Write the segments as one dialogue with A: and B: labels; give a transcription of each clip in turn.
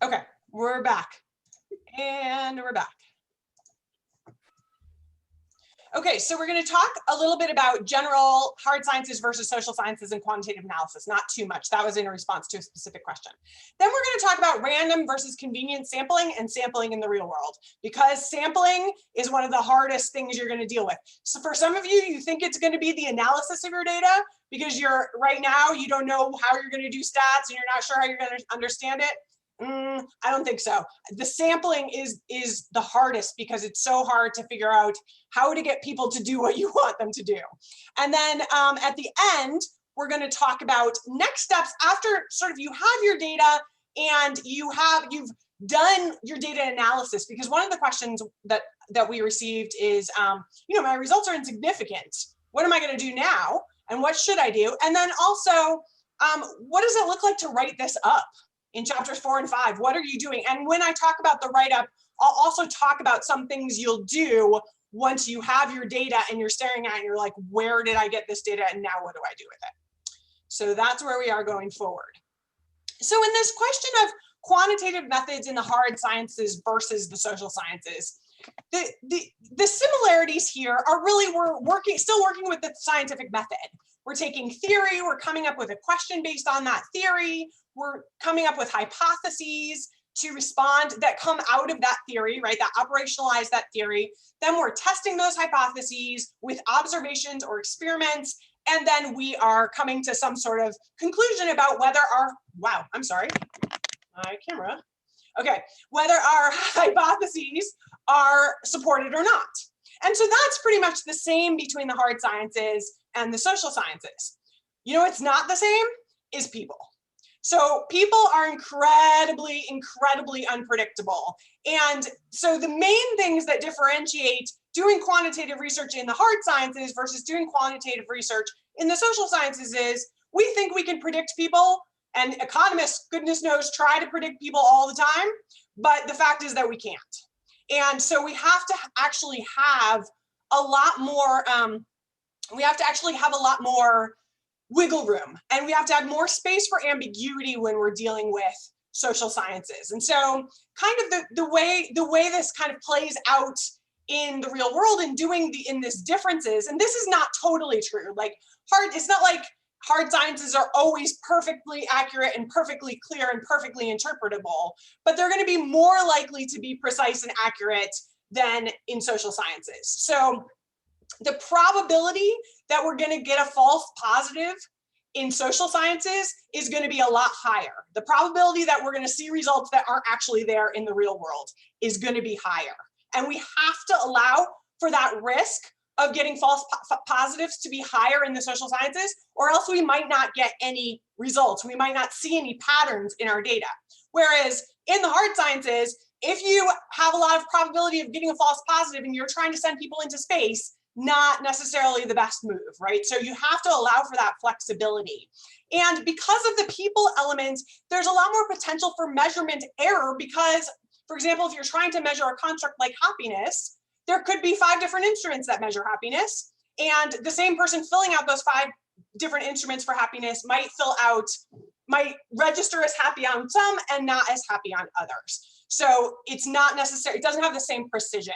A: Okay, we're back. And we're back. Okay, so we're going to talk a little bit about general hard sciences versus social sciences and quantitative analysis, not too much. That was in response to a specific question. Then we're going to talk about random versus convenient sampling and sampling in the real world, because sampling is one of the hardest things you're going to deal with. So for some of you, you think it's going to be the analysis of your data because you're right now, you don't know how you're going to do stats and you're not sure how you're going to understand it. I don't think so. The sampling is the hardest because it's so hard to figure out how to get people to do what you want them to do. And then at the end, we're going to talk about next steps after sort of you have your data and you've done your data analysis, because one of the questions that we received is, my results are insignificant. What am I going to do now? And what should I do? And then also, what does it look like to write this up? In chapters 4 and 5, what are you doing? And when I talk about the write-up, I'll also talk about some things you'll do once you have your data and you're staring at it and you're like, where did I get this data and now what do I do with it? So that's where we are going forward. So in this question of quantitative methods in the hard sciences versus the social sciences, the similarities here are really we're still working with the scientific method. We're taking theory, we're coming up with a question based on that theory, we're coming up with hypotheses to respond that come out of that theory, right, that operationalize that theory. Then we're testing those hypotheses with observations or experiments, and then we are coming to some sort of conclusion about whether our, wow, I'm sorry, my camera. Okay, whether our hypotheses are supported or not. And so that's pretty much the same between the hard sciences and the social sciences. You know what's not the same is people. So people are incredibly, incredibly unpredictable. And so the main things that differentiate doing quantitative research in the hard sciences versus doing quantitative research in the social sciences is we think we can predict people, and economists, goodness knows, try to predict people all the time, but the fact is that we can't. And so we have to actually have a lot more, wiggle room, and we have to have more space for ambiguity when we're dealing with social sciences. And so kind of the way this kind of plays out in the real world and in this differences, and this is not totally true. Like it's not like hard sciences are always perfectly accurate and perfectly clear and perfectly interpretable, but they're going to be more likely to be precise and accurate than in social sciences. So the probability that we're going to get a false positive in social sciences is going to be a lot higher. The probability that we're going to see results that aren't actually there in the real world is going to be higher. And we have to allow for that risk of getting false positives to be higher in the social sciences, or else we might not get any results. We might not see any patterns in our data. Whereas in the hard sciences, if you have a lot of probability of getting a false positive and you're trying to send people into space, not necessarily the best move, right? So you have to allow for that flexibility. And because of the people element, there's a lot more potential for measurement error because, for example, if you're trying to measure a construct like happiness, there could be 5 different instruments that measure happiness. And the same person filling out those 5 different instruments for happiness might register as happy on some and not as happy on others. So it's not necessary, it doesn't have the same precision.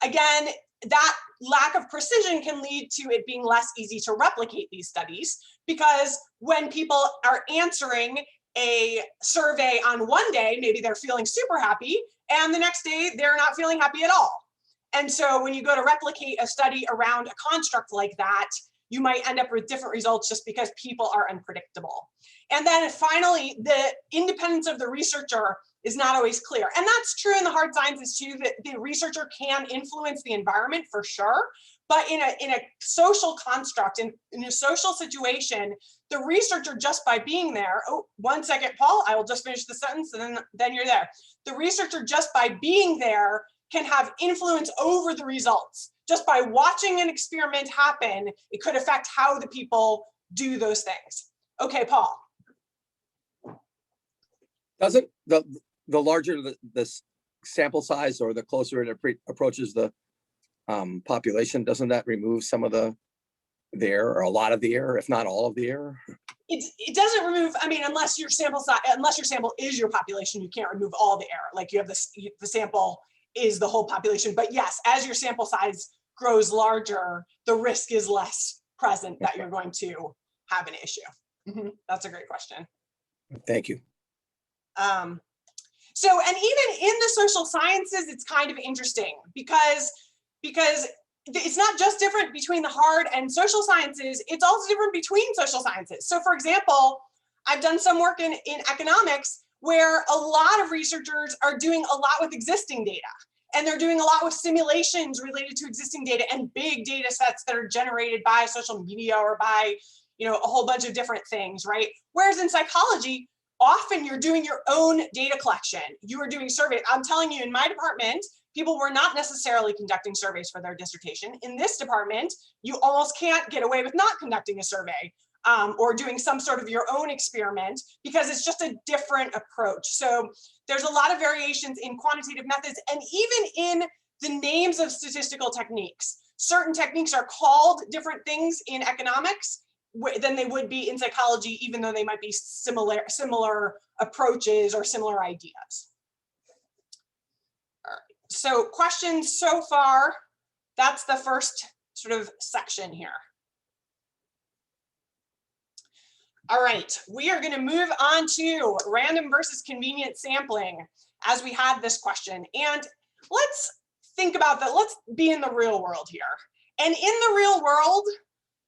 A: Again, that lack of precision can lead to it being less easy to replicate these studies, because when people are answering a survey on one day, maybe they're feeling super happy, and the next day they're not feeling happy at all. And so when you go to replicate a study around a construct like that, you might end up with different results just because people are unpredictable. And then finally, the independence of the researcher is not always clear. And that's true in the hard sciences too, that the researcher can influence the environment for sure. But in a social construct, in a social situation, the researcher, just by being there, oh, 1 second, Paul, I will just finish the sentence and then you're there. The researcher, just by being there, can have influence over the results. Just by watching an experiment happen, it could affect how the people do those things. Okay, Paul.
B: Doesn't the larger the sample size, or the closer it approaches the population, doesn't that remove some of the the error, or a lot of the error, if not all of the error?
A: It doesn't remove, I mean, unless your sample size, unless your sample is your population, you can't remove all the error. Like you have this, the sample is the whole population. But yes, as your sample size grows larger, the risk is less present that you're going to have an issue. That's a great question.
B: Thank you.
A: So, and even in the social sciences, it's kind of interesting because it's not just different between the hard and social sciences, it's also different between social sciences. So for example, I've done some work in economics where a lot of researchers are doing a lot with existing data. And they're doing a lot with simulations related to existing data and big data sets that are generated by social media or by, you know, a whole bunch of different things, right? Whereas in psychology, often you're doing your own data collection. You are doing surveys. I'm telling you, in my department, people were not necessarily conducting surveys for their dissertation. In this department, you almost can't get away with not conducting a survey or doing some sort of your own experiment because it's just a different approach. So there's a lot of variations in quantitative methods and even in the names of statistical techniques. Certain techniques are called different things in economics than they would be in psychology, even though they might be similar approaches or similar ideas. All right. So questions so far, that's the first sort of section here. All right, we are going to move on to random versus convenient sampling as we had this question. And let's think about that. Let's be in the real world here. And in the real world,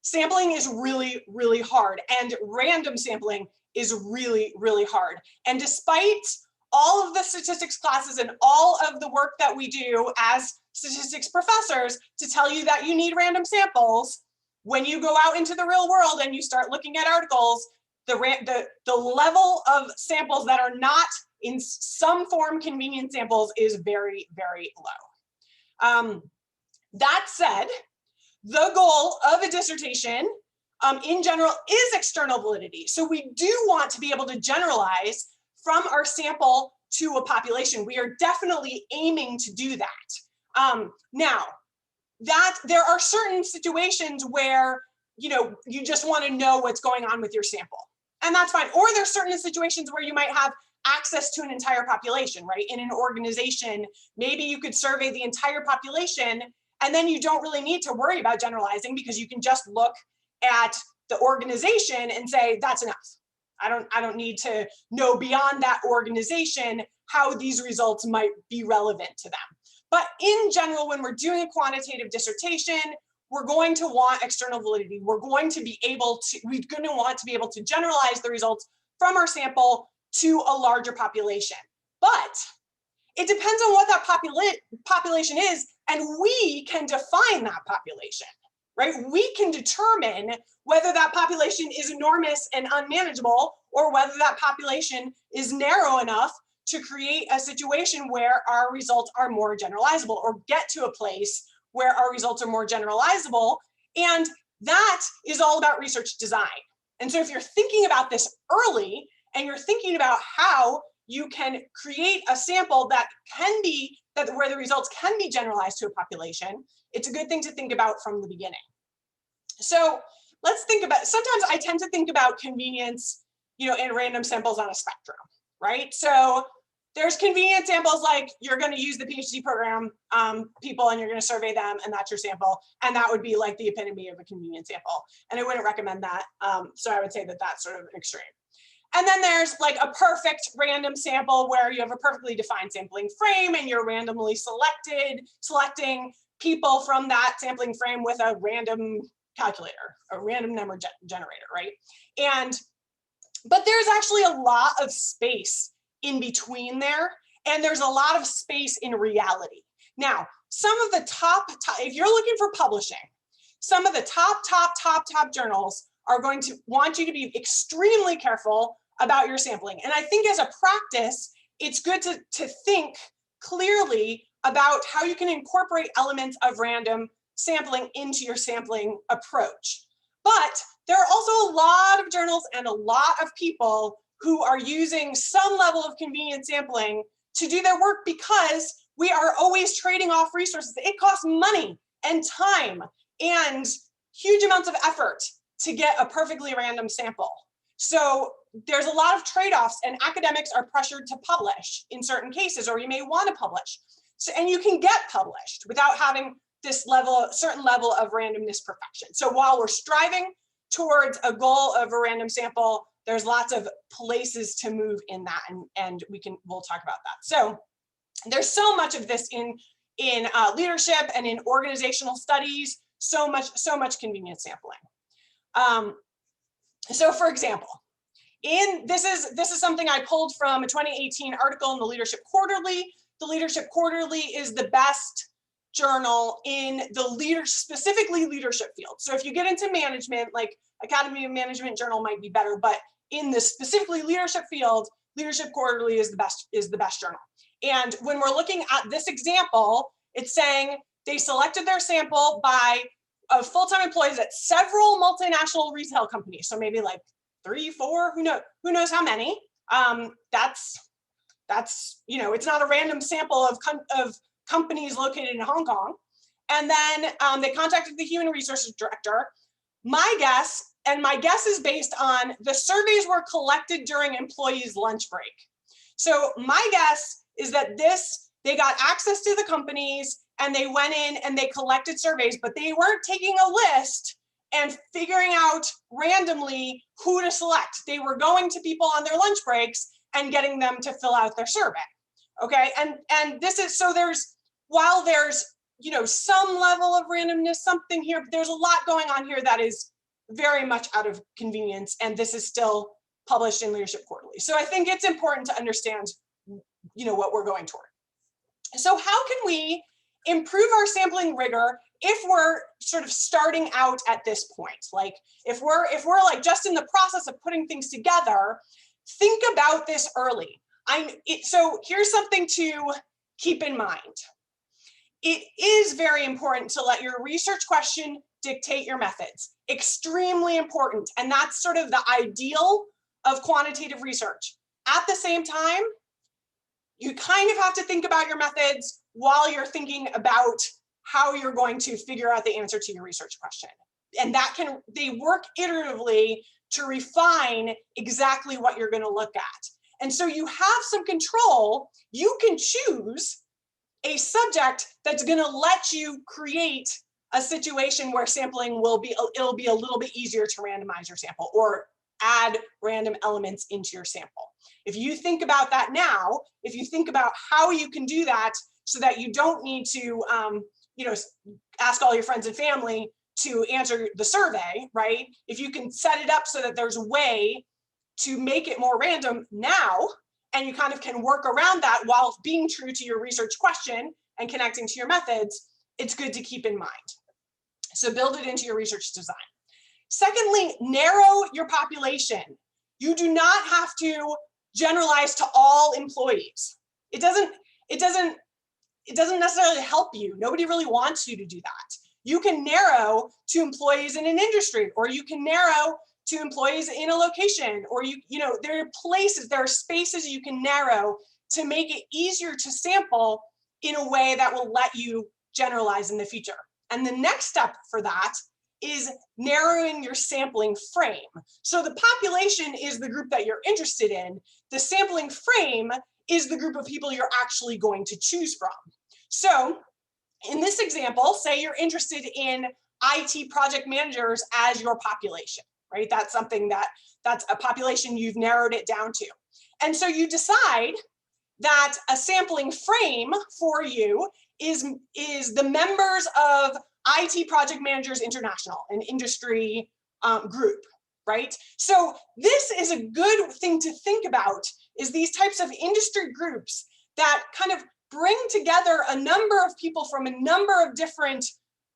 A: sampling is really, really hard. And random sampling is really, really hard. And despite all of the statistics classes and all of the work that we do as statistics professors to tell you that you need random samples, when you go out into the real world and you start looking at articles, the level of samples that are not in some form convenient samples is very, very low. That said, the goal of a dissertation in general is external validity. So we do want to be able to generalize from our sample to a population. We are definitely aiming to do that. Now, that there are certain situations where, you know, you just want to know what's going on with your sample, and that's fine. Or there's certain situations where you might have access to an entire population, right? In an organization, maybe you could survey the entire population, and then you don't really need to worry about generalizing because you can just look at the organization and say, that's enough. I don't need to know beyond that organization how these results might be relevant to them. But in general, when we're doing a quantitative dissertation, we're going to want external validity. We're going to want to be able to generalize the results from our sample to a larger population. But it depends on what that population is, and we can define that population, right? We can determine whether that population is enormous and unmanageable or whether that population is narrow enough to create a situation where our results are more generalizable, or get to a place where our results are more generalizable. And that is all about research design. And so if you're thinking about this early and you're thinking about how you can create a sample that can be, where the results can be generalized to a population, it's a good thing to think about from the beginning. So let's think about, sometimes I tend to think about convenience, you know, in random samples on a spectrum, right? So there's convenient samples, like you're going to use the PhD program people and you're going to survey them, and that's your sample. And that would be like the epitome of a convenient sample. And I wouldn't recommend that. So I would say that that's sort of an extreme. And then there's like a perfect random sample where you have a perfectly defined sampling frame and you're randomly selecting people from that sampling frame with a random calculator, a random number generator, right? But there's actually a lot of space in between there, and there's a lot of space in reality. Now, some of the top, if you're looking for publishing, some of the top journals are going to want you to be extremely careful about your sampling. And I think as a practice, it's good to think clearly about how you can incorporate elements of random sampling into your sampling approach. But there are also a lot of journals and a lot of people who are using some level of convenient sampling to do their work because we are always trading off resources. It costs money and time and huge amounts of effort to get a perfectly random sample. So there's a lot of trade-offs, and academics are pressured to publish in certain cases, or you may want to publish. So, and you can get published without having this certain level of randomness perfection. So while we're striving towards a goal of a random sample, there's lots of places to move in that, and we'll talk about that. So there's so much of this in leadership and in organizational studies, so much convenience sampling. So for example, this is something I pulled from a 2018 article in the Leadership Quarterly. The Leadership Quarterly is the best journal in the specifically leadership field. So if you get into management, like Academy of Management Journal might be better, but in the specifically leadership field, Leadership Quarterly is the best journal. And when we're looking at this example, it's saying they selected their sample of full-time employees at several multinational retail companies. So maybe like 3, 4, who knows how many. That's it's not a random sample of companies located in Hong Kong. And then they contacted the human resources director. My guess is based on the surveys were collected during employees' lunch break. So my guess is that they got access to the companies and they went in and they collected surveys, but they weren't taking a list and figuring out randomly who to select. They were going to people on their lunch breaks and getting them to fill out their survey. Okay, and this is, so while there's some level of randomness, something here, but there's a lot going on here that is very much out of convenience, and this is still published in Leadership Quarterly. So I think it's important to understand what we're going toward. So how can we improve our sampling rigor if we're sort of starting out at this point? Like if we're like just in the process of putting things together, think about this early. So here's something to keep in mind. It is very important to let your research question dictate your methods. Extremely important. And that's sort of the ideal of quantitative research. At the same time, you kind of have to think about your methods while you're thinking about how you're going to figure out the answer to your research question. And they work iteratively to refine exactly what you're going to look at. And so you have some control. You can choose a subject that's going to let you create a situation where sampling it'll be a little bit easier to randomize your sample or add random elements into your sample. If you think about that now, if you think about how you can do that so that you don't need to ask all your friends and family to answer the survey, right? If you can set it up so that there's a way to make it more random now, and you kind of can work around that while being true to your research question and connecting to your methods, it's good to keep in mind. So build it into your research design. Secondly, narrow your population. You do not have to generalize to all employees. It doesn't necessarily help you. Nobody really wants you to do that. You can narrow to employees in an industry, or you can narrow to employees in a location, or there are spaces you can narrow to make it easier to sample in a way that will let you generalize in the future. And the next step for that is narrowing your sampling frame. So the population is the group that you're interested in. The sampling frame is the group of people you're actually going to choose from. So in this example, say you're interested in IT project managers as your population, right? That's a population you've narrowed it down to. And so you decide that a sampling frame for you is the members of IT Project Managers International, an industry group, right? So this is a good thing to think about, is these types of industry groups that kind of bring together a number of people from a number of different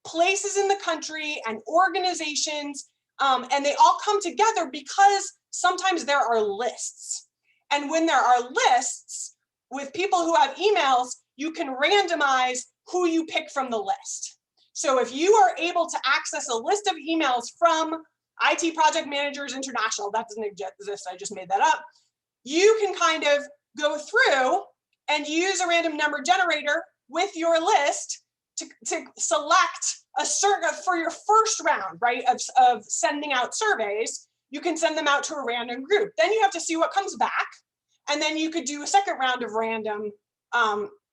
A: places in the country and organizations, and they all come together because sometimes there are lists. And when there are lists with people who have emails, you can randomize who you pick from the list. So if you are able to access a list of emails from IT Project Managers International, that doesn't exist, I just made that up, you can kind of go through and use a random number generator with your list to select a certain, for your first round, right, of sending out surveys, you can send them out to a random group. Then you have to see what comes back. And then you could do a second round of random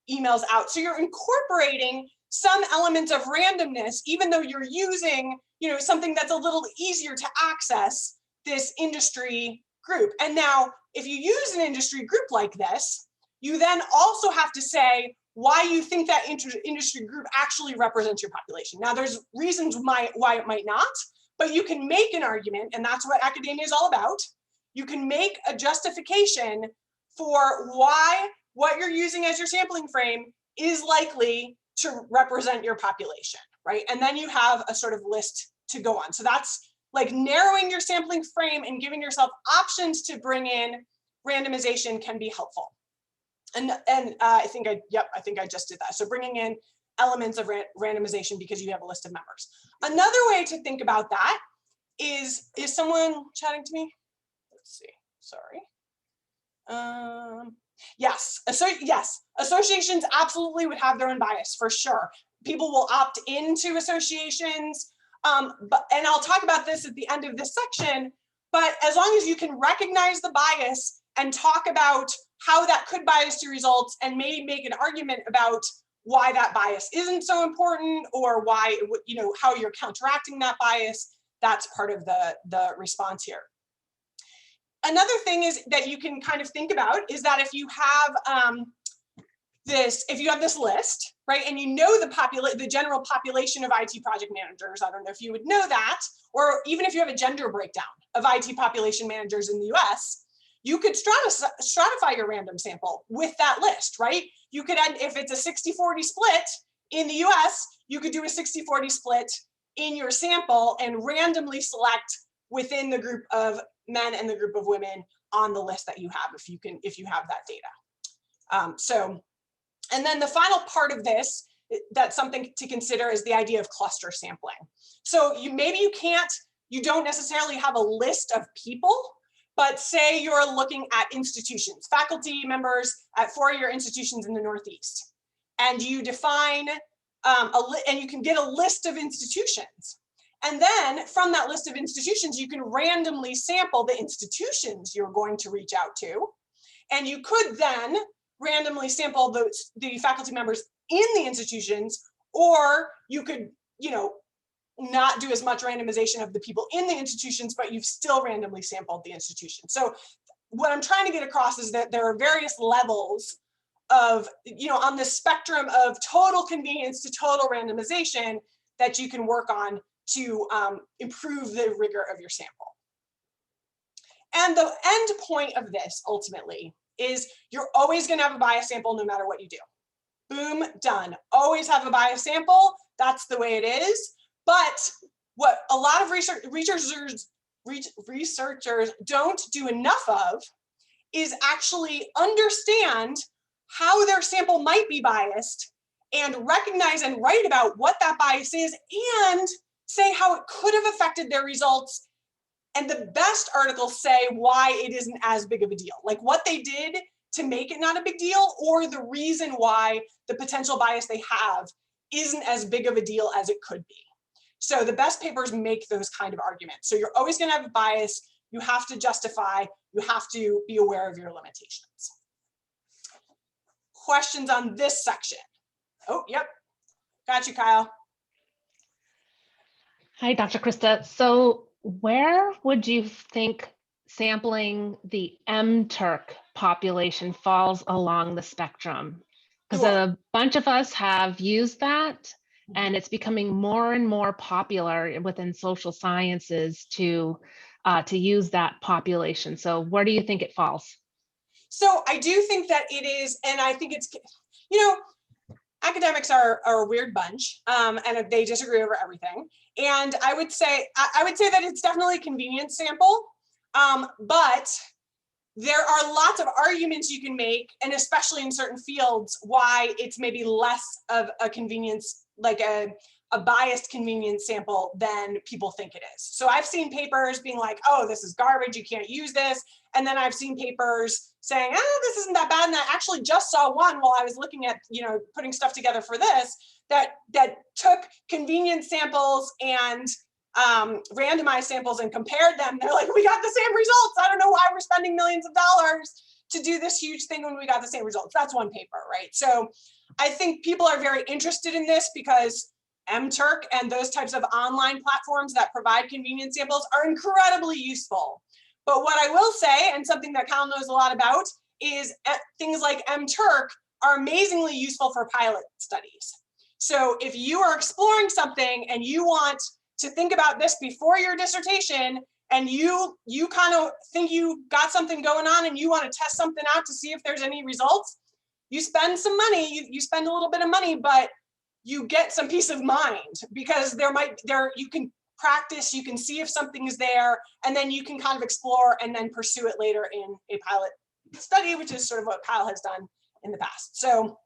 A: emails out. So you're incorporating some elements of randomness, even though you're using, something that's a little easier to access, this industry group. And now, if you use an industry group like this, you then also have to say why you think that industry group actually represents your population. Now, there's reasons why it might not, but you can make an argument, and that's what academia is all about. You can make a justification for why what you're using as your sampling frame is likely to represent your population, right? And then you have a sort of list to go on. So that's like narrowing your sampling frame and giving yourself options to bring in randomization can be helpful. And I think I just did that. So bringing in elements of randomization because you have a list of members. Another way to think about that is someone chatting to me? Let's see, sorry. Yes, associations absolutely would have their own bias for sure. People will opt into associations, and I'll talk about this at the end of this section, but as long as you can recognize the bias and talk about how that could bias your results and maybe make an argument about why that bias isn't so important or why, how you're counteracting that bias, that's part of the response here. Another thing is that you can kind of think about is that if you have this list, right, and you know the general population of IT project managers, I don't know if you would know that, or even if you have a gender breakdown of IT population managers in the US, you could stratify your random sample with that list, right? You could add, if it's a 60-40 split in the US, you could do a 60-40 split in your sample and randomly select within the group of men and the group of women on the list that you have, if you have that data. And then the final part of this, that's something to consider, is the idea of cluster sampling. So you don't necessarily have a list of people, but say you're looking at institutions, faculty members at 4-year institutions in the Northeast, and you define, and you can get a list of institutions. And then from that list of institutions, you can randomly sample the institutions you're going to reach out to. And you could then randomly sample the faculty members in the institutions, or you could, not do as much randomization of the people in the institutions, but you've still randomly sampled the institution. So what I'm trying to get across is that there are various levels of, on the spectrum of total convenience to total randomization that you can work on to improve the rigor of your sample. And the end point of this ultimately is you're always going to have a bias sample no matter what you do. Boom, done. Always have a bias sample. That's the way it is. But what a lot of researchers don't do enough of is actually understand how their sample might be biased and recognize and write about what that bias is and say how it could have affected their results. And the best articles say why it isn't as big of a deal, like what they did to make it not a big deal, or the reason why the potential bias they have isn't as big of a deal as it could be. So the best papers make those kind of arguments. So you're always going to have a bias. You have to justify, you have to be aware of your limitations. Questions on this section? Oh, yep. Got you, Kyle.
C: Hi, Dr. Krista. So where would you think sampling the M-Turk population falls along the spectrum? Because a bunch of us have used that, and it's becoming more and more popular within social sciences to use that population. So where do you think it falls?
A: So I do think that it is, and I think it's, academics are a weird bunch, and they disagree over everything. And I would say that it's definitely a convenience sample, but there are lots of arguments you can make, and especially in certain fields, why it's maybe less of a convenience, like a biased convenience sample than people think it is. So I've seen papers being like, oh, this is garbage, you can't use this. And then I've seen papers saying, this isn't that bad. And I actually just saw one while I was looking at, putting stuff together for this, that took convenience samples and randomized samples and compared them. They're like, we got the same results. I don't know why we're spending millions of dollars to do this huge thing when we got the same results. That's one paper, right? So I think people are very interested in this because MTurk and those types of online platforms that provide convenience samples are incredibly useful. But what I will say, and something that Cal knows a lot about, is things like MTurk are amazingly useful for pilot studies. So if you are exploring something and you want to think about this before your dissertation, and you kind of think you got something going on and you want to test something out to see if there's any results, you spend some money, you spend a little bit of money, but you get some peace of mind, because you can practice, you can see if something is there, and then you can kind of explore and then pursue it later in a pilot study, which is sort of what Kyle has done in the past. So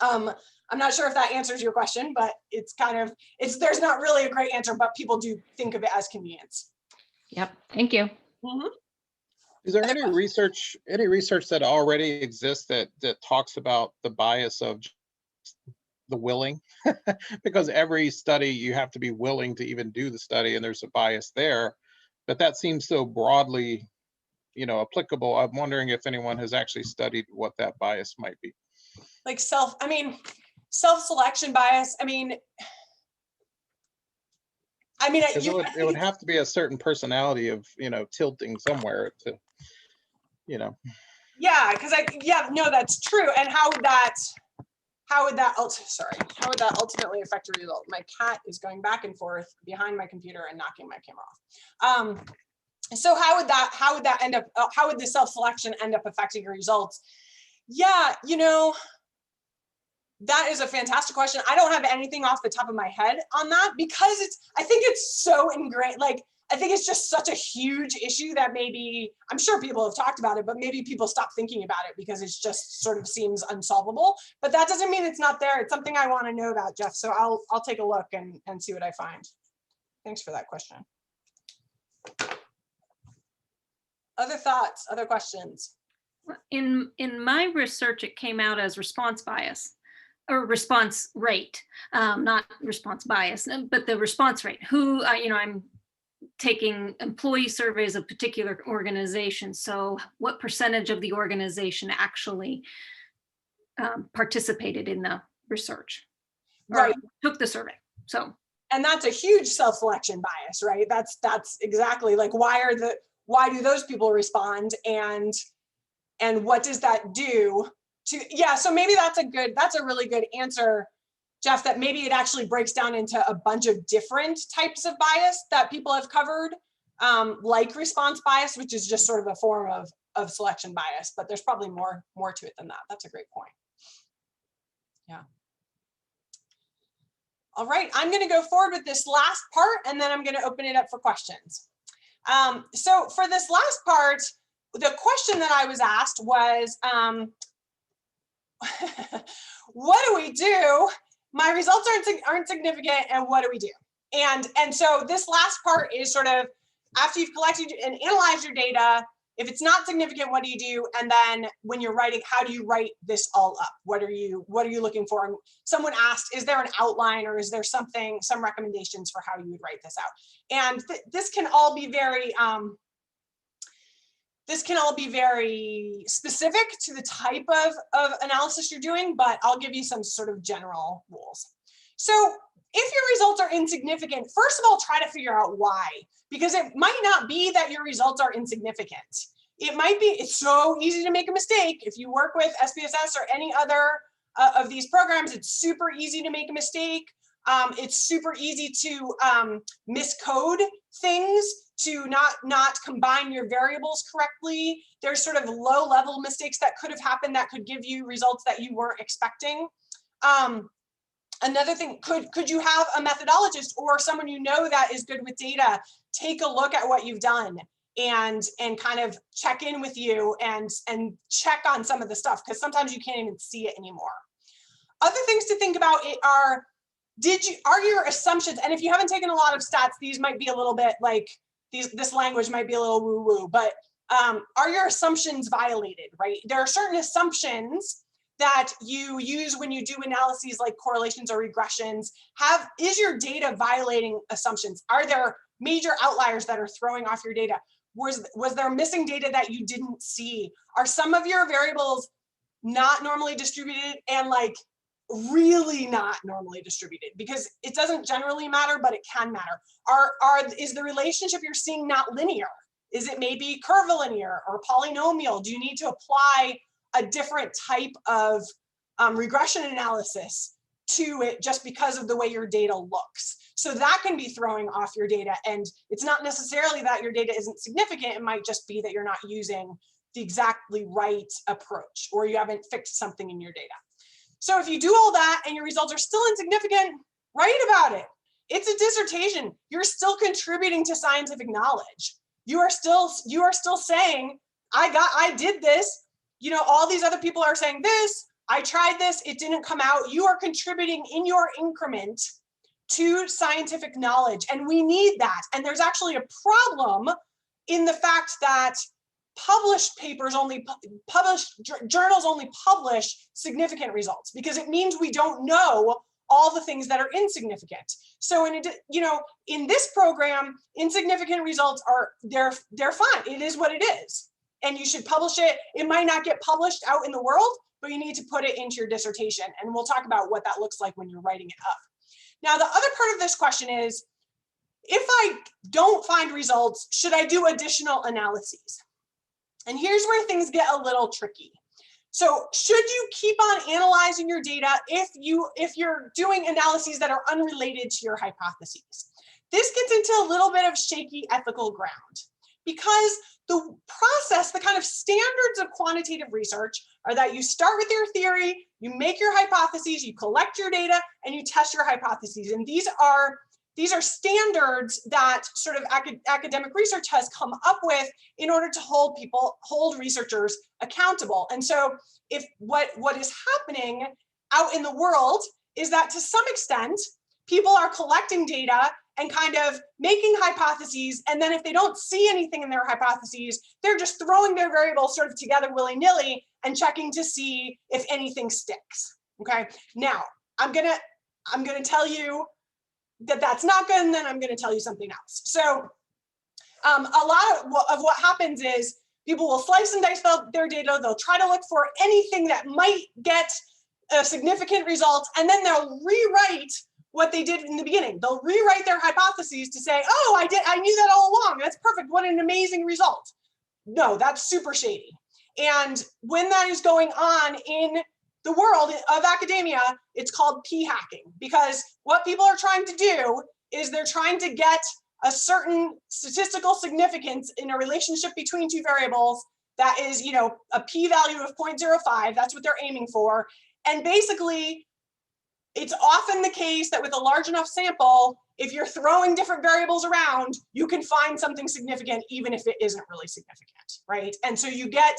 A: I'm not sure if that answers your question, but there's not really a great answer, but people do think of it as convenience.
C: Yep, thank you.
A: Mm-hmm.
D: Is there any research that already exists that talks about the bias of the willing? Because every study, you have to be willing to even do the study, and there's a bias there. But that seems so broadly, applicable. I'm wondering if anyone has actually studied what that bias might be.
A: Like self-selection bias.
D: It would have to be a certain personality of, tilting somewhere to,
A: Yeah, no, that's true. And how would that ultimately affect your result? My cat is going back and forth behind my computer and knocking my camera off. So how would that end up? How would the self-selection end up affecting your results? Yeah, that is a fantastic question. I don't have anything off the top of my head on that, because I think it's so ingrained. I think it's just such a huge issue that maybe, I'm sure people have talked about it, but maybe people stop thinking about it because it's just sort of seems unsolvable. But that doesn't mean it's not there. It's something I want to know about, Jeff. So I'll take a look and see what I find. Thanks for that question. Other thoughts, other questions?
E: In my research, it came out as response bias, or response rate, not response bias, but the response rate. I'm taking employee surveys of particular organizations. So what percentage of the organization actually participated in the research,
A: Right?
E: Took the survey. So,
A: and that's a huge self-selection bias, right? That's exactly like, why do those people respond, and what does that do to, yeah, so maybe that's a really good answer, Jeff, that maybe it actually breaks down into a bunch of different types of bias that people have covered, like response bias, which is just sort of a form of selection bias, but there's probably more to it than that. That's a great point. Yeah. All right, I'm going to go forward with this last part, and then I'm going to open it up for questions. So for this last part, the question that I was asked was, what do we do? My results aren't significant, and what do we do? And so this last part is sort of, after you've collected and analyzed your data, if it's not significant, what do you do? And then when you're writing, how do you write this all up? What are you looking for? And someone asked, is there an outline, or is there some recommendations for how you would write this out? And this can all be very specific to the type of analysis you're doing, but I'll give you some sort of general rules. So if your results are insignificant, first of all, try to figure out why, because it might not be that your results are insignificant. It might be, it's so easy to make a mistake. If you work with SPSS or any other of these programs, it's super easy to make a mistake. It's super easy to miscode things, to not combine your variables correctly. There's sort of low level mistakes that could have happened that could give you results that you weren't expecting. Another thing, could you have a methodologist or someone you know that is good with data take a look at what you've done and kind of check in with you and check on some of the stuff, because sometimes you can't even see it anymore. Other things to think about are your assumptions, and if you haven't taken a lot of stats, these might be a little bit like, this language might be a little woo-woo, but are your assumptions violated, right? There are certain assumptions that you use when you do analyses like correlations or regressions. Is your data violating assumptions? Are there major outliers that are throwing off your data? Was there missing data that you didn't see? Are some of your variables not normally distributed and like really not normally distributed? Because it doesn't generally matter, but it can matter. Is the relationship you're seeing not linear? Is it maybe curvilinear or polynomial? Do you need to apply a different type of regression analysis to it just because of the way your data looks? So that can be throwing off your data. And it's not necessarily that your data isn't significant. It might just be that you're not using the exactly right approach, or you haven't fixed something in your data. So if you do all that and your results are still insignificant, write about it. It's a dissertation. You're still contributing to scientific knowledge. You are still saying, I did this. You know, all these other people are saying this. I tried this. It didn't come out. You are contributing in your increment to scientific knowledge, and we need that. And there's actually a problem in the fact that published papers journals only publish significant results, because it means we don't know all the things that are insignificant. So in this program, insignificant results they're fine. It is what it is. And you should publish it. It might not get published out in the world, but you need to put it into your dissertation. And we'll talk about what that looks like when you're writing it up. Now, the other part of this question is, if I don't find results, should I do additional analyses? And here's where things get a little tricky. So should you keep on analyzing your data if you're doing analyses that are unrelated to your hypotheses? This gets into a little bit of shaky ethical ground, because the process, the kind of standards of quantitative research are that you start with your theory, you make your hypotheses, you collect your data, and you test your hypotheses. And these are standards that sort of academic research has come up with in order to hold researchers accountable. And so if what is happening out in the world is that, to some extent, people are collecting data and kind of making hypotheses, and then if they don't see anything in their hypotheses, they're just throwing their variables sort of together willy-nilly and checking to see if anything sticks. Okay, now I'm gonna tell you that that's not good, and then I'm going to tell you something else. So a lot of what happens is people will slice and dice their data. They'll try to look for anything that might get a significant result, and then they'll rewrite what they did in the beginning. They'll rewrite their hypotheses to say, oh, I knew that all along. That's perfect. What an amazing result. No, that's super shady. And when that is going on in the world of academia, it's called p-hacking, because what people are trying to do is they're trying to get a certain statistical significance in a relationship between two variables that is, a p-value of 0.05. That's what they're aiming for. And basically, it's often the case that with a large enough sample, if you're throwing different variables around, you can find something significant, even if it isn't really significant, right? And so you get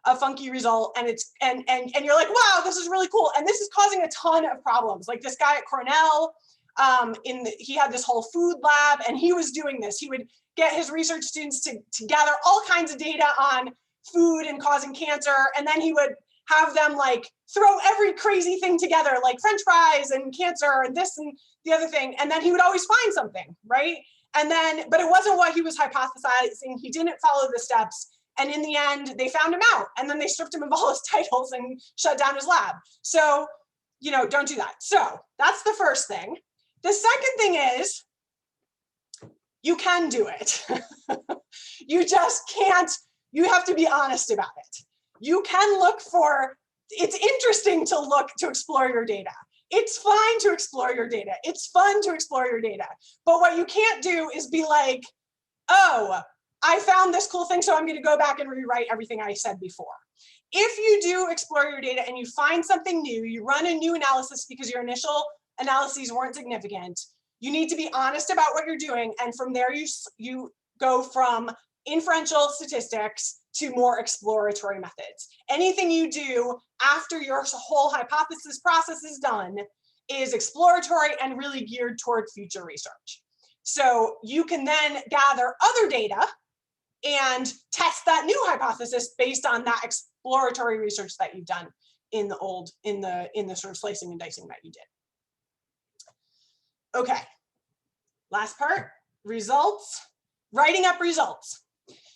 A: a funky result, and you're like, wow, this is really cool. And this is causing a ton of problems. Like this guy at Cornell, he had this whole food lab, and he was doing this. He would get his research students to gather all kinds of data on food and causing cancer, and then he would have them like throw every crazy thing together, like French fries and cancer and this and the other thing, and then he would always find something, right? But it wasn't what he was hypothesizing. He didn't follow the steps. And in the end, they found him out, and then they stripped him of all his titles and shut down his lab. So, don't do that. So that's the first thing. The second thing is, you can do it. You just can't, you have to be honest about it. You can it's interesting to explore your data. It's fine to explore your data. It's fun to explore your data. But what you can't do is be like, oh, I found this cool thing, so I'm going to go back and rewrite everything I said before. If you do explore your data and you find something new, you run a new analysis because your initial analyses weren't significant, you need to be honest about what you're doing. And from there, you go from inferential statistics to more exploratory methods. Anything you do after your whole hypothesis process is done is exploratory and really geared toward future research. So you can then gather other data and test that new hypothesis based on that exploratory research that you've done in the sort of slicing and dicing that you did. Okay, last part, results, writing up results.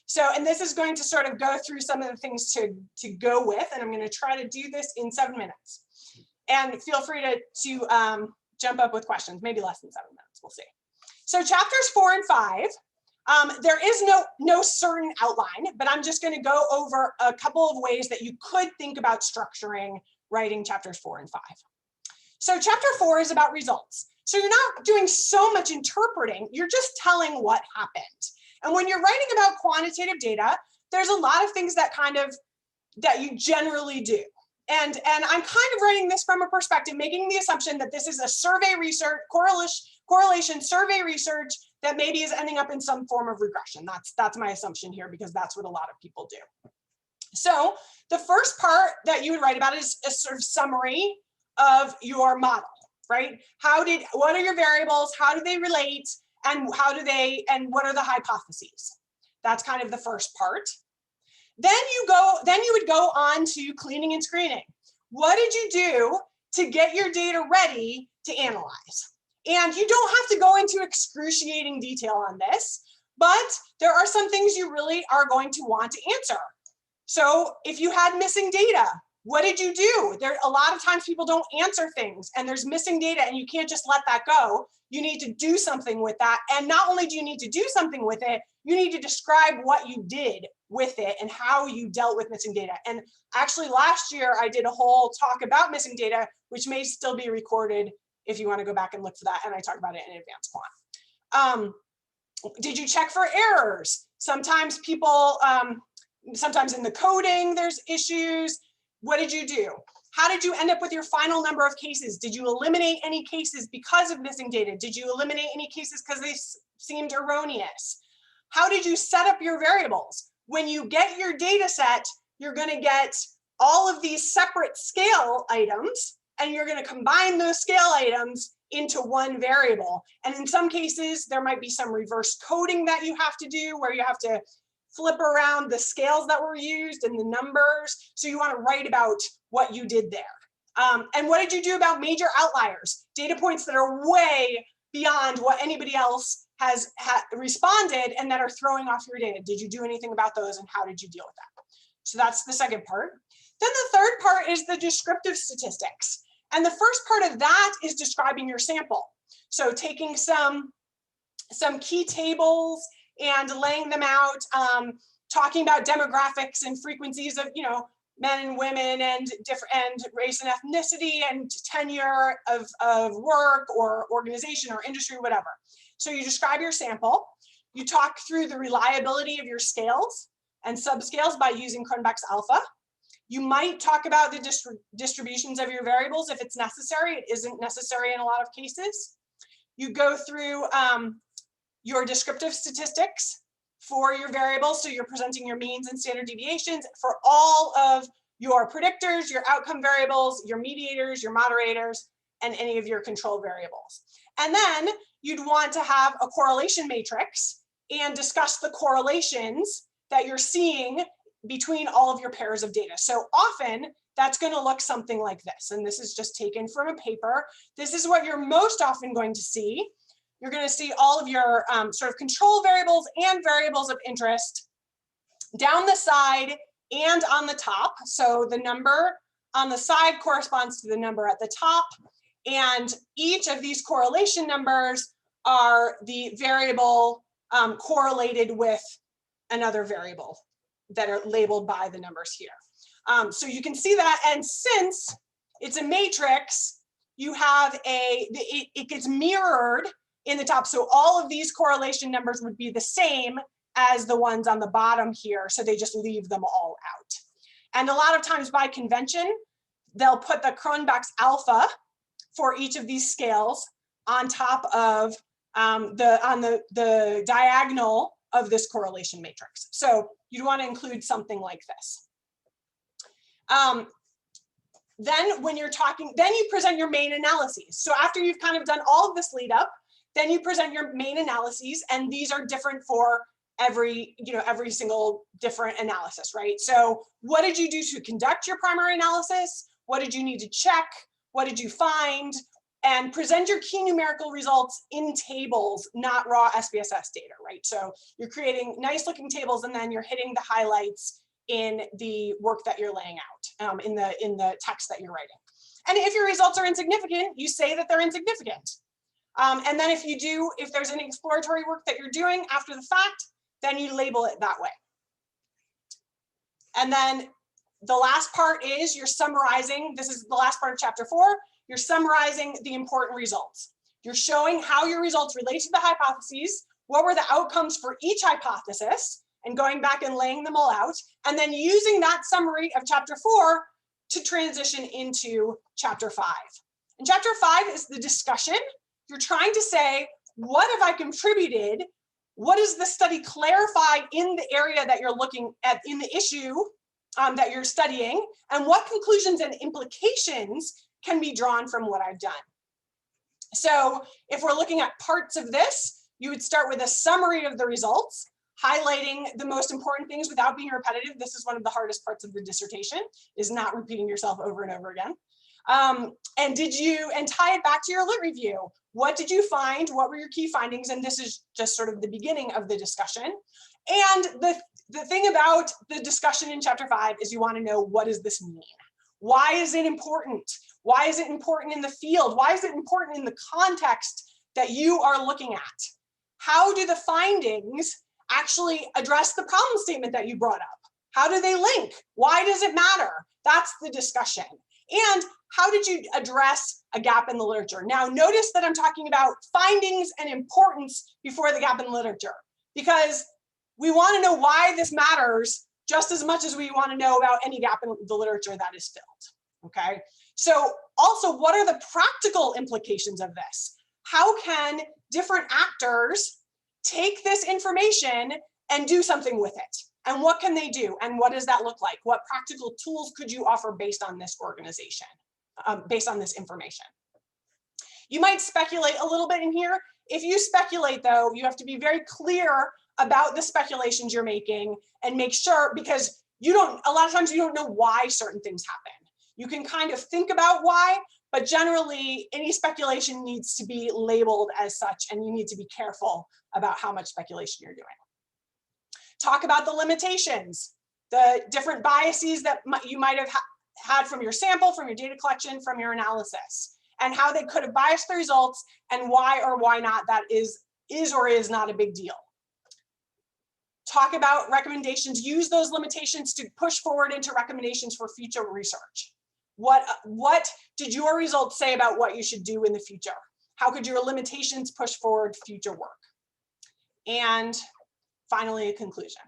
A: So, and this is going to sort of go through some of the things to go with, and I'm going to try to do this in 7 minutes. And feel free to jump up with questions, maybe less than 7 minutes, we'll see. So chapters 4 and 5, there is no certain outline, but I'm just going to go over a couple of ways that you could think about structuring writing chapters 4 and 5. So chapter 4 is about results. So you're not doing so much interpreting, you're just telling what happened. And when you're writing about quantitative data, there's a lot of things that you generally do. And I'm kind of writing this from a perspective, making the assumption that this is a survey research, correlation survey research that maybe is ending up in some form of regression. That's my assumption here, because that's what a lot of people do. So the first part that you would write about is a sort of summary of your model, right? What are your variables? How do they relate? And what are the hypotheses? That's kind of the first part. Then you would go on to cleaning and screening. What did you do to get your data ready to analyze? And you don't have to go into excruciating detail on this, but there are some things you really are going to want to answer. So if you had missing data, what did you do? A lot of times people don't answer things and there's missing data and you can't just let that go. You need to do something with that. And not only do you need to do something with it, you need to describe what you did with it and how you dealt with missing data. And actually last year I did a whole talk about missing data, which may still be recorded if you want to go back and look for that. And I talk about it in Advanced Quant. Did you check for errors? Sometimes sometimes in the coding, there's issues. What did you do? How did you end up with your final number of cases? Did you eliminate any cases because of missing data? Did you eliminate any cases because they seemed erroneous? How did you set up your variables? When you get your data set, you're going to get all of these separate scale items, and you're going to combine those scale items into one variable. And in some cases, there might be some reverse coding that you have to do, where you have to flip around the scales that were used and the numbers. So you want to write about what you did there. And what did you do about major outliers? Data points that are way beyond what anybody else has responded and that are throwing off your data. Did you do anything about those, and how did you deal with that? So that's the second part. Then the third part is the descriptive statistics. And the first part of that is describing your sample. So taking some key tables and laying them out, talking about demographics and frequencies of, men and women and race and ethnicity and tenure of work or organization or industry, whatever. So you describe your sample, you talk through the reliability of your scales and subscales by using Cronbach's alpha. You might talk about the distributions of your variables if it's necessary. It isn't necessary in a lot of cases. You go through your descriptive statistics for your variables. So you're presenting your means and standard deviations for all of your predictors, your outcome variables, your mediators, your moderators, and any of your control variables. And then you'd want to have a correlation matrix and discuss the correlations that you're seeing between all of your pairs of data. So often that's going to look something like this. And this is just taken from a paper. This is what you're most often going to see. You're going to see all of your sort of control variables and variables of interest down the side and on the top. So the number on the side corresponds to the number at the top. And each of these correlation numbers are the variable correlated with another variable that are labeled by the numbers here. So you can see that. And since it's a matrix, you have it gets mirrored in the top. So all of these correlation numbers would be the same as the ones on the bottom here. So they just leave them all out. And a lot of times by convention, they'll put the Cronbach's alpha for each of these scales on top of the diagonal of this correlation matrix. So you'd want to include something like this. Then when you're talking, then you present your main analyses. So after you've kind of done all of this lead up, then you present your main analyses, and these are different for every single different analysis, right? So what did you do to conduct your primary analysis? What did you need to check? What did you find? And present your key numerical results in tables, not raw SPSS data, right? So you're creating nice looking tables and then you're hitting the highlights in the work that you're laying out, in the text that you're writing. And if your results are insignificant, you say that they're insignificant. And then if there's any exploratory work that you're doing after the fact, then you label it that way. And then the last part is you're summarizing. This is the last part of chapter 4. You're summarizing the important results. You're showing how your results relate to the hypotheses, what were the outcomes for each hypothesis, and going back and laying them all out, and then using that summary of chapter 4 to transition into chapter 5. And chapter 5 is the discussion. You're trying to say, what have I contributed? What does the study clarify in the area that you're looking at, in the issue that you're studying, and what conclusions and implications can be drawn from what I've done? So if we're looking at parts of this, you would start with a summary of the results, highlighting the most important things without being repetitive. This is one of the hardest parts of the dissertation, is not repeating yourself over and over again. And tie it back to your lit review. What did you find? What were your key findings? And this is just sort of the beginning of the discussion. And the thing about the discussion in chapter 5 is you want to know, what does this mean? Why is it important? Why is it important in the field? Why is it important in the context that you are looking at? How do the findings actually address the problem statement that you brought up? How do they link? Why does it matter? That's the discussion. And how did you address a gap in the literature? Now, notice that I'm talking about findings and importance before the gap in the literature, because we want to know why this matters just as much as we want to know about any gap in the literature that is filled, okay? So also, what are the practical implications of this? How can different actors take this information and do something with it? And what can they do? And what does that look like? What practical tools could you offer based on this organization, based on this information? You might speculate a little bit in here. If you speculate, though, you have to be very clear about the speculations you're making and make sure, because a lot of times you don't know why certain things happen. You can kind of think about why, but generally any speculation needs to be labeled as such, and you need to be careful about how much speculation you're doing. Talk about the limitations, the different biases that you might have had from your sample, from your data collection, from your analysis, and how they could have biased the results, and why or why not that is or is not a big deal. Talk about recommendations. Use those limitations to push forward into recommendations for future research. What did your results say about what you should do in the future? How could your limitations push forward future work? And finally, a conclusion.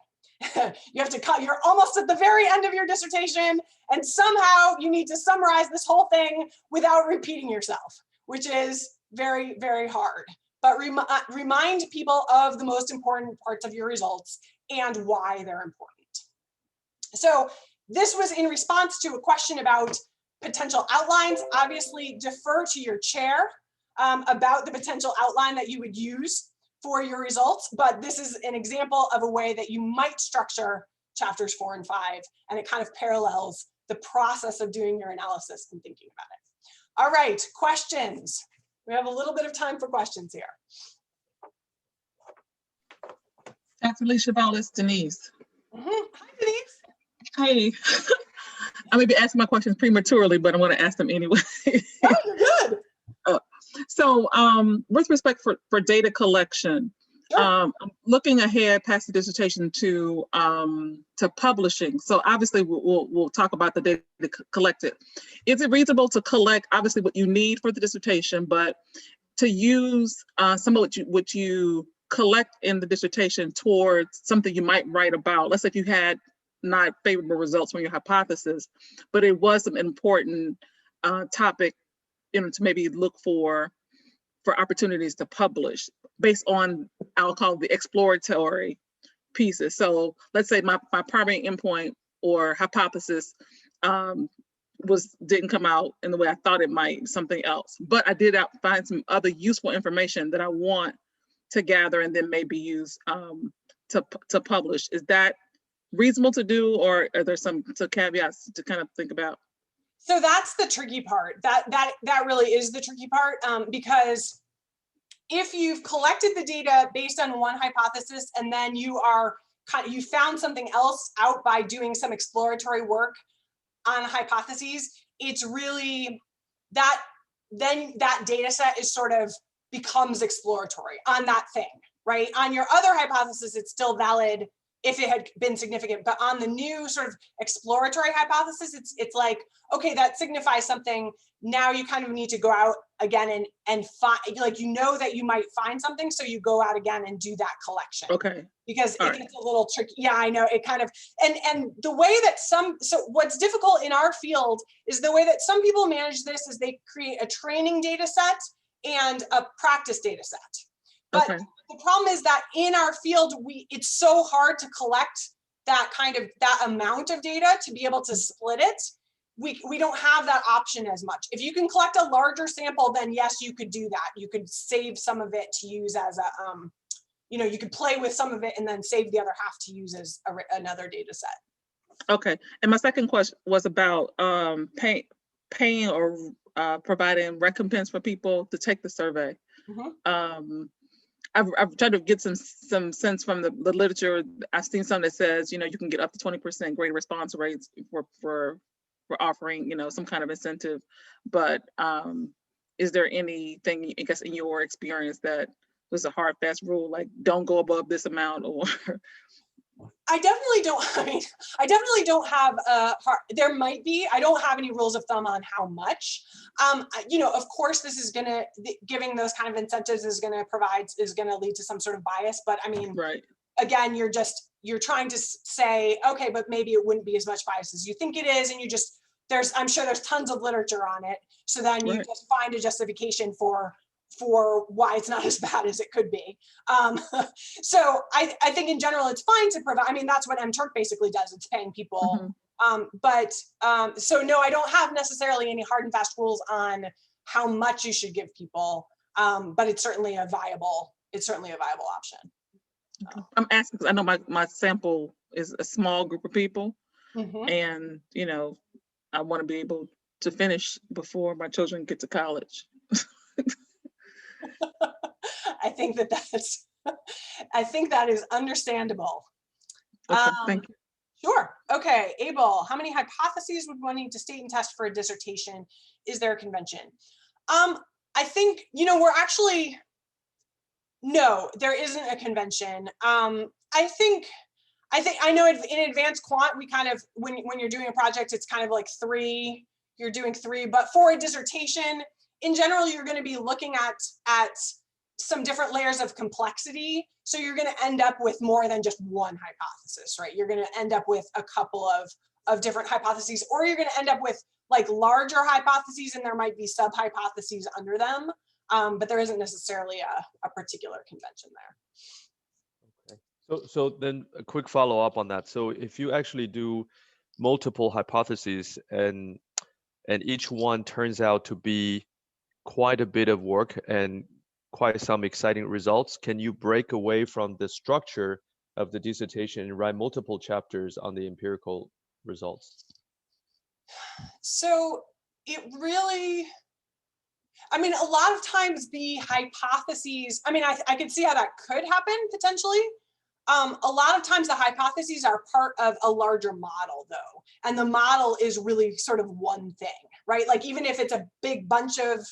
A: You have to cut, you're almost at the very end of your dissertation, and somehow you need to summarize this whole thing without repeating yourself, which is very, very hard. But remind people of the most important parts of your results and why they're important. So this was in response to a question about potential outlines. Obviously, defer to your chair about the potential outline that you would use for your results, but this is an example of a way that you might structure chapters 4 and 5, and it kind of parallels the process of doing your analysis and thinking about it. All right, questions. We have a little bit of time for questions here.
F: Dr. Lee-Chuvala, it's Denise.
A: Hi, Denise.
F: Hey, I may be asking my questions prematurely, but I'm going to ask them anyway.
A: Oh, you're good.
F: So with respect for data collection,
A: Sure.
F: I'm looking ahead past the dissertation to publishing. So obviously we'll talk about the data collected. Is it reasonable to collect obviously what you need for the dissertation, but to use some of what you collect in the dissertation towards something you might write about? Let's say if you had not favorable results from your hypothesis, but it was an important topic, to maybe look for opportunities to publish based on, I'll call the exploratory pieces. So let's say my primary endpoint or hypothesis didn't come out in the way I thought it might, something else, but I did find some other useful information that I want to gather and then maybe use to publish. Is that reasonable to do, or are there some caveats to kind of think about?
A: So that's the tricky part. That really is the tricky part, because if you've collected the data based on one hypothesis and then you found something else out by doing some exploratory work on hypotheses, it's really then that data set is sort of becomes exploratory on that thing, right? On your other hypothesis, it's still valid if it had been significant, but on the new sort of exploratory hypothesis, it's like, okay, that signifies something. Now you kind of need to go out again and find, like, you know that you might find something, so you go out again and do that collection.
F: Okay.
A: Because it gets a little tricky. Yeah, I know, it kind of, and the way that so what's difficult in our field is the way that some people manage this is they create a training data set and a practice data set. But the problem is that in our field, it's so hard to collect that amount of data to be able to split it. We don't have that option as much. If you can collect a larger sample, then yes, you could do that. You could save some of it to use as a, you could play with some of it and then save the other half to use as another data set. Okay.
F: And my second question was about paying or providing recompense for people to take the survey. Mm-hmm. I've tried to get some sense from the literature. I've seen some that says, you can get up to 20% greater response rates for offering, some kind of incentive. But is there anything, I guess, in your experience that was a hard, fast rule, like don't go above this amount? Or
A: I definitely don't have there might be, I don't have any rules of thumb on how much. Of course, this is giving those kind of incentives is going to lead to some sort of bias, but I mean, right. Again, you're trying to say, okay, but maybe it wouldn't be as much bias as you think it is. And I'm sure there's tons of literature on it. So then you just find a justification for why it's not as bad as it could be. So I think in general, it's fine to provide, I mean, that's what MTurk basically does. It's paying people. Mm-hmm. So no, I don't have necessarily any hard and fast rules on how much you should give people, but it's certainly a viable option.
F: I'm asking because I know my sample is a small group of people. Mm-hmm. And, I want to be able to finish before my children get to college.
A: I think that is understandable.
F: Okay, thank you.
A: Sure. Okay, Abel, how many hypotheses would one need to state and test for a dissertation? Is there a convention? I think, no, there isn't a convention. I know in advanced quant, we kind of, when you're doing a project, it's kind of like you're doing three, but for a dissertation, in general, you're going to be looking at some different layers of complexity. So you're going to end up with more than just one hypothesis, right? You're going to end up with a couple of different hypotheses, or you're going to end up with like larger hypotheses and there might be sub-hypotheses under them. But there isn't necessarily a particular convention there.
G: Okay. So then a quick follow-up on that. So if you actually do multiple hypotheses and each one turns out to be quite a bit of work and quite some exciting results, can you break away from the structure of the dissertation and write multiple chapters on the empirical results? So it really, a lot of times the hypotheses, I could see how that could happen potentially. A lot of times the hypotheses are part of a larger model though. And the model is really sort of one thing, right? Like even if it's a big bunch of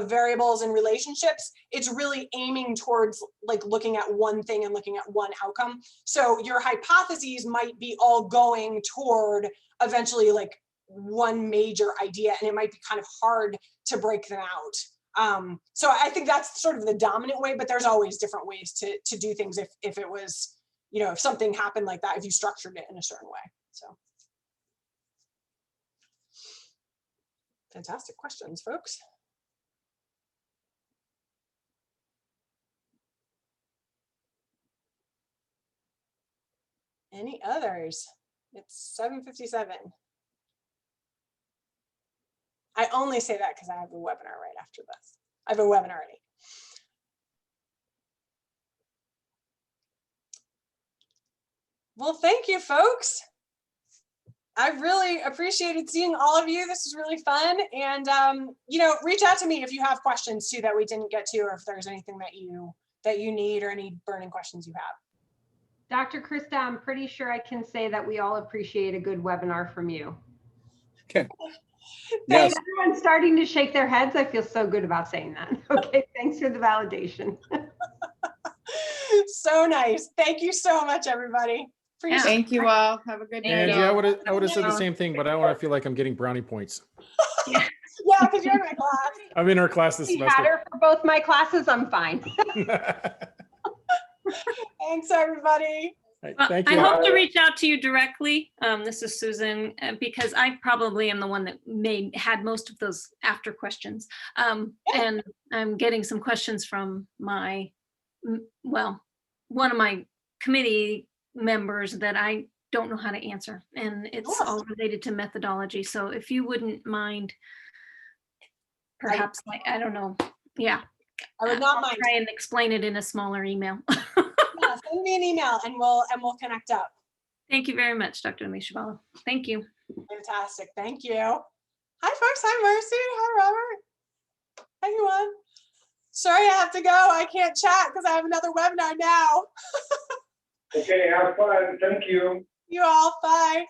G: variables and relationships, it's really aiming towards like looking at one thing and looking at one outcome. So your hypotheses might be all going toward eventually like one major idea, and it might be kind of hard to break them out. So I think that's sort of the dominant way, but there's always different ways to do things if it was, if something happened like that, if you structured it in a certain way. So fantastic questions, folks. Any others? It's 7:57. I only say that because I have a webinar right after this. I have a webinar already.
A: Well, thank you, folks. I really appreciated seeing all of you. This was really fun. And, reach out to me if you have questions too that we didn't get to, or if there's anything that you need or any burning questions you have.
H: Dr. Krista, I'm pretty sure I can say that we all appreciate a good webinar from you.
B: Okay.
A: Thanks.
B: Yes.
H: Everyone's starting to shake their heads. I feel so good about saying that. Okay, thanks for the validation.
A: So nice. Thank you so much, everybody. Appreciate
I: Thank you all. Have a good night.
J: Angie, I would have said the
E: Yeah.
J: same thing, but I don't want to feel like I'm getting brownie points.
A: Yeah, because you're in my class.
J: I'm in our class this
H: Had
J: semester.
H: her for both my classes, I'm fine.
A: Thanks, everybody.
J: Thank
E: I
J: you.
E: hope to reach out to you directly. This is Susan, because I probably am the one that had most of those after questions. And I'm getting some questions from one of my committee members that I don't know how to answer, and it's all related to methodology. So if you wouldn't mind, perhaps, I don't know. Yeah.
A: I would not
E: I'll
A: mind.
E: try and explain it in a smaller email.
A: Yeah, send me an email and we'll connect up.
E: Thank you very much, Dr. Lee-Chuvala. Thank you.
A: Fantastic. Thank you. Hi, folks. Hi, Marcy. Hi, Robert. Hi, everyone. Sorry, I have to go. I can't chat because I have another webinar now.
K: Okay, have fun. Thank you.
A: You all. Bye.